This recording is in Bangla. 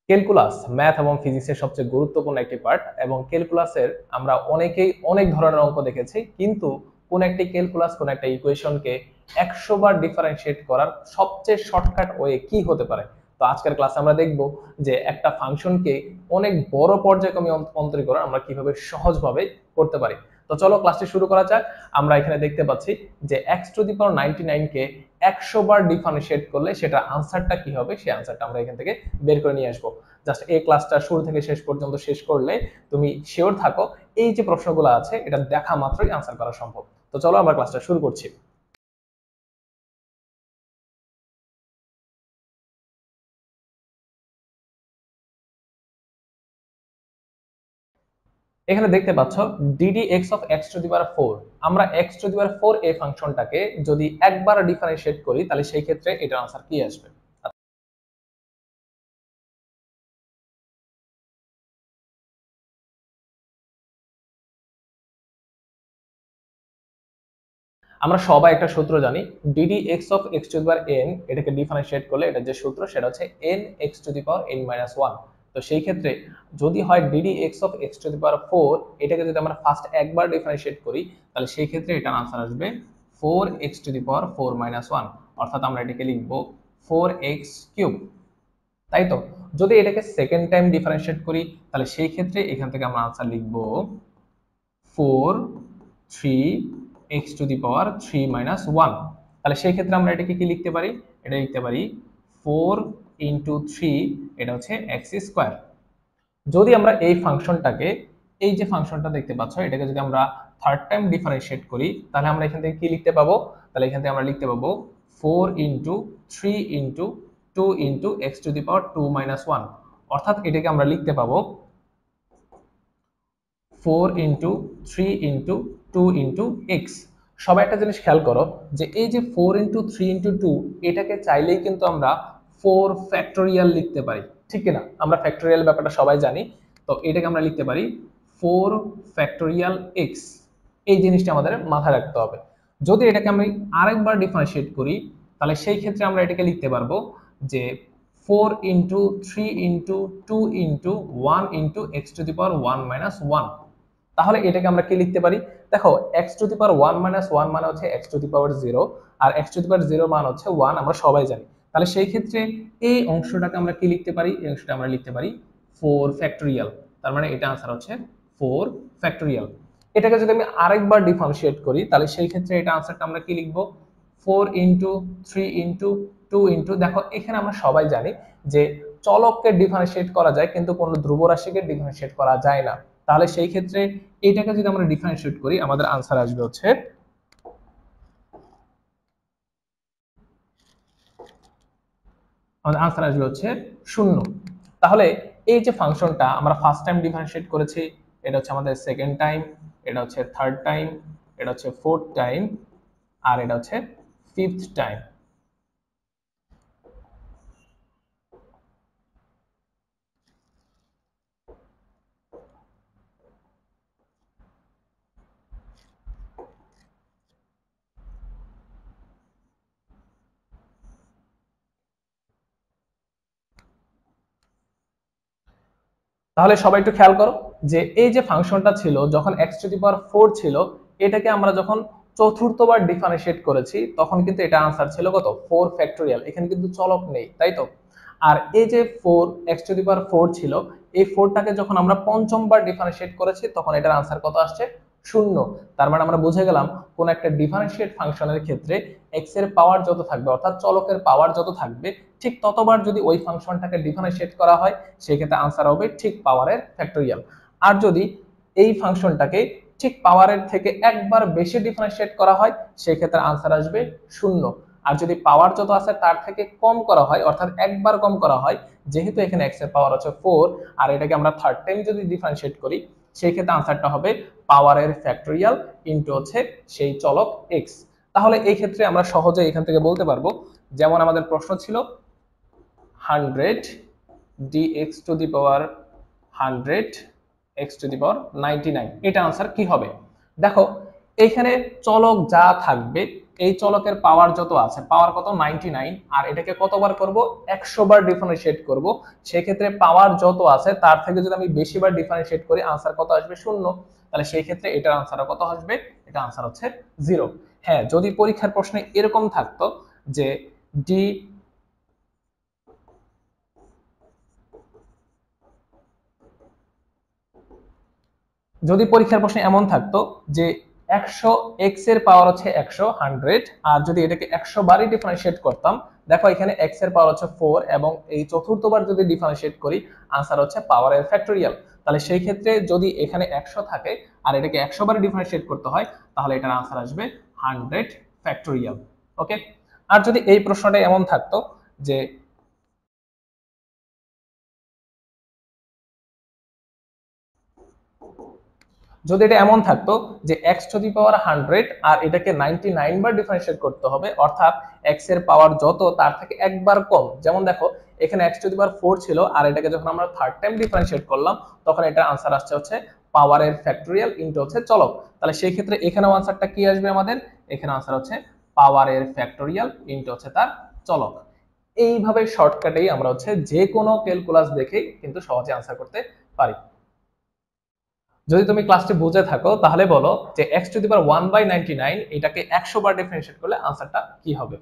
ক্যালকুলাস ম্যাথ এবং ফিজিক্সের সবচেয়ে গুরুত্বপূর্ণ একটি পার্ট, এবং ক্যালকুলাসের আমরা অনেকেই অনেক ধরনের অঙ্ক দেখেছি, কিন্তু কোন একটি ক্যালকুলাস কোন একটা ইকুয়েশনকে 100 বার ডিফারেন্সিয়েট করার সবচেয়ে শর্টকাট ওয়ে কি হতে পারে। তো আজকের ক্লাসে আমরা দেখব যে একটা ফাংশনকে অনেক বড় পর্যায়ক্রমে অন্তরীকরণ আমরা কিভাবে সহজভাবে করতে পারি। তো চলো ক্লাসটি শুরু করা যাক। আমরা এখানে দেখতে পাচ্ছি যে x⁻99 কে 100 বার ডিফারেন্সিয়েট করলে সেটা আনসারটা কি হবে, সেই আনসারটা আমরা এখান থেকে বের করে নিয়ে আসবো। জাস্ট এই ক্লাসটা শুরু থেকে শেষ পর্যন্ত শেষ করলে তুমি শিওর থাকো এই যে প্রশ্নগুলো আছে এটা দেখা মাত্রই আনসার করা সম্ভব। তো চলো আমরা ক্লাসটা শুরু করছি। এখানে দেখতে পাচ্ছ ডিডি এক্স অফ x⁴। আমরা x⁴ এই ফাংশনটাকে যদি একবার ডিফারেন্সিয়েট করি তাহলে সেই ক্ষেত্রে এটার আনসার কি আসবে। আমরা সবাই একটা সূত্র জানি, ডিডি এক্স অফ x⁴n, এটাকে ডিফারেন্সিয়েট করলে এটা যে সূত্র সেটা হচ্ছে n x⁻n−1। তো সেই ক্ষেত্রে যদি হয় ডিডি এক্স অফ x⁴, এটাকে যদি আমরা ফার্স্ট একবার ডিফারেন্সিয়েট করি তাহলে সেই ক্ষেত্রে এটার আনসার আসবে 4x⁴ অর্থাৎ আমরা এটাকে লিখব 4x³ তাই তো। যদি এটাকে সেকেন্ড টাইম ডিফারেন্সিয়েট করি তাহলে সেই ক্ষেত্রে এখান থেকে আমরা আনসার লিখব 4 3x⁻³ তাহলে সেই ক্ষেত্রে আমরা এটাকে কি লিখতে পারি, এটা লিখতে পারি 4 × 3, এটা হচ্ছে x²। যদি আমরা এই ফাংশনটাকে, এই যে ফাংশনটা দেখতে পাচ্ছ এটাকে যদি আমরা থার্ড টাইম ডিফারেন্সিয়েট করি তাহলে আমরা এখান থেকে কি লিখতে পাবো, তাহলে এখান থেকে আমরা লিখতে পাবো 4 × 3 × 2 × x⁻2−1, অর্থাৎ এটাকে আমরা লিখতে পাবো 4 × 3 × 2 × x। সবাই একটা জিনিস খেয়াল করো যে এই যে 4 × 3 × 2, এটাকে চাইলেই কিন্তু আমরা 4 ফ্যাক্টোরিয়াল লিখতে পারি, ঠিক কিনা? আমরা ফ্যাক্টোরিয়াল ব্যাপারটা সবাই জানি। তো এটাকে আমরা লিখতে পারি 4 ফ্যাক্টোরিয়াল x। এই জিনিসটা আমাদের মাথায় রাখতে হবে। যদি এটাকে আমি আরেকবার ডিফারেন্সিয়েট করি তাহলে সেই ক্ষেত্রে আমরা এটাকে লিখতে পারবো যে 4 × 3 × 2 × 1 × x⁻1−1। তাহলে এটাকে আমরা কি লিখতে পারি, দেখো x⁻1−1 মানে হচ্ছে x⁻0, আর x⁻0 মান হচ্ছে 1, আমরা সবাই জানি। তাহলে সেই ক্ষেত্রে এই অংশটাকে আমরা কি লিখতে পারি, এই অংশটা আমরা লিখতে পারি 4 ফ্যাক্টোরিয়াল। তার মানে এটা আনসার হচ্ছে 4 ফ্যাক্টোরিয়াল। এটাকে যদি আমি আরেকবার ডিফারেন্সিয়েট করি তাহলে সেই ক্ষেত্রে এটা আনসারটা আমরা কি লিখব, 4 × 3 × 2 × দেখো এখানে আমরা সবাই জানি যে চলককে ডিফারেন্সিয়েট করা যায় কিন্তু কোনো ধ্রুব রাশিকে ডিফারেন্সিয়েট করা যায় না। তাহলে সেই ক্ষেত্রে এটাকে যদি আমরা ডিফারেন্সিয়েট করি আমাদের আনসার আসবে হচ্ছে আমাদের আনসার আসবে হচ্ছে 0। তাহলে এই যে ফাংশনটা আমরা ফার্স্ট টাইম ডিফারেন্সিয়েট করেছি, এটা হচ্ছে আমাদের সেকেন্ড টাইম, এটা হচ্ছে থার্ড টাইম, এটা হচ্ছে ফোর্থ টাইম, আর এটা হচ্ছে ফিফথ টাইম। তাহলে সবাই একটু খেয়াল করো যে এই যে ফাংশনটা ছিল যখন x⁴ ছিল, এটাকে আমরা যখন চতুর্থবার ডিফারেন্সিয়েট করেছি তখন কিন্তু এটা আনসার ছিল কত, 4 ফ্যাক্টোরিয়াল। এখানে কিন্তু চলক নেই, তাই তো। আর এই যে 4 x⁴ ছিল, এই 4টাকে যখন আমরা পঞ্চমবার ডিফারেন্সিয়েট করেছি তখন এটার আনসার কত আসছে, 0। তার মানে আমরা বুঝে গেলাম কোন একটা ডিফারেন্সিয়েট ফাংশনের ক্ষেত্রে x এর পাওয়ার যত থাকবে, অর্থাৎ চলকের পাওয়ার যত থাকবে, ঠিক ততবার যদি ওই ফাংশনটাকে ডিফারেন্সিয়েট করা হয় সেই ক্ষেত্রে আনসার হবে ঠিক পাওয়ারের ফ্যাক্টোরিয়াল। আর যদি এই ফাংশনটাকে ঠিক পাওয়ারের থেকে একবার বেশি ডিফারেন্সিয়েট করা হয় সেই ক্ষেত্রে আনসার আসবে 0। আর যদি পাওয়ার যত আছে তার থেকে কম করা হয়, অর্থাৎ একবার কম করা হয়, যেহেতু এখানে x এর পাওয়ার হচ্ছে 4 আর এটাকে আমরা থার্ড টাইম যদি ডিফারেন্সিয়েট করি সেই ক্ষেত্রে আনসারটা হবে পাওয়ারের ফ্যাক্টোরিয়াল ইনটু হচ্ছে সেই চলক x। তাহলে এই ক্ষেত্রে আমরা সহজে এখান থেকে বলতে পারবো, যেমন আমাদের প্রশ্ন ছিল 100 dx⁻100 x⁻99, এটা আনসার কি হবে। দেখো এখানে চলক যা থাকবে এই চলকের পাওয়ার যত আছে, পাওয়ার কত 99, আর এটাকে কতবার করব 100 বার ডিফারেন্সিয়েট করব, সেক্ষেত্রে পাওয়ার যত আছে তার থেকে যদি আমি বেশি বার ডিফারেন্সিয়েট করি আনসার কত আসবে? শূন্য। তাহলে সেই ক্ষেত্রে এটার আনসার কত আসবে? এটা আনসার হচ্ছে 0। হ্যাঁ, যদি পরীক্ষার প্রশ্নে এরকম থাকতো যে ডি যদি পরীক্ষার প্রশ্নে এমন থাকতো যে 100 x এর পাওয়ার হচ্ছে 100 100, আর যদি এটাকে 100 বারই ডিফারেন্সিয়েট করতাম, দেখো এখানে x এর পাওয়ার হচ্ছে 4 এবং এই চতুর্থবার যদি ডিফারেন্সিয়েট করি আনসার হচ্ছে পাওয়ারের ফ্যাক্টোরিয়াল। তাহলে সেই ক্ষেত্রে যদি এখানে 100 থাকে আর এটাকে 100 বারে ডিফারেন্সিয়েট করতে হয় তাহলে এটার আনসার আসবে 100 ফ্যাক্টোরিয়াল। ওকে। আর যদি এই প্রশ্নটা এমন থাকতো যে যদি এটা এমন থাকতো যে x টু দি পাওয়ার 100 আর এটাকে 99 বার ডিফারেন্সিয়েট করতে হবে, অর্থাৎ x এর পাওয়ার যত তার থেকে একবার কম, যেমন দেখো এখানে x টু দি পাওয়ার 4 ছিল আর এটাকে যখন আমরা থার্ড টাইম ডিফারেন্সিয়েট করলাম তখন এটার আনসার আসছে হচ্ছে পাওয়ারের ফ্যাক্টোরিয়াল ইনটু হচ্ছে চলক। তাহলে সেই ক্ষেত্রে এখানেও আনসারটা কি আসবে আমাদের? এখানে আনসার হচ্ছে পাওয়ারের ফ্যাক্টোরিয়াল ইনটু হচ্ছে তার চলক। এইভাবে শর্টকাটেই আমরা হচ্ছে যে কোনো ক্যালকুলাস দেখেই কিন্তু সহজে আনসার করতে পারি। যদি তুমি ক্লাসটি বুঝে থাকো তাহলে বলো যে x টু দি পাওয়ার 1/99 এটাকে 100 বার ডিফারেন্সিয়েট করলে আনসারটা কি হবে?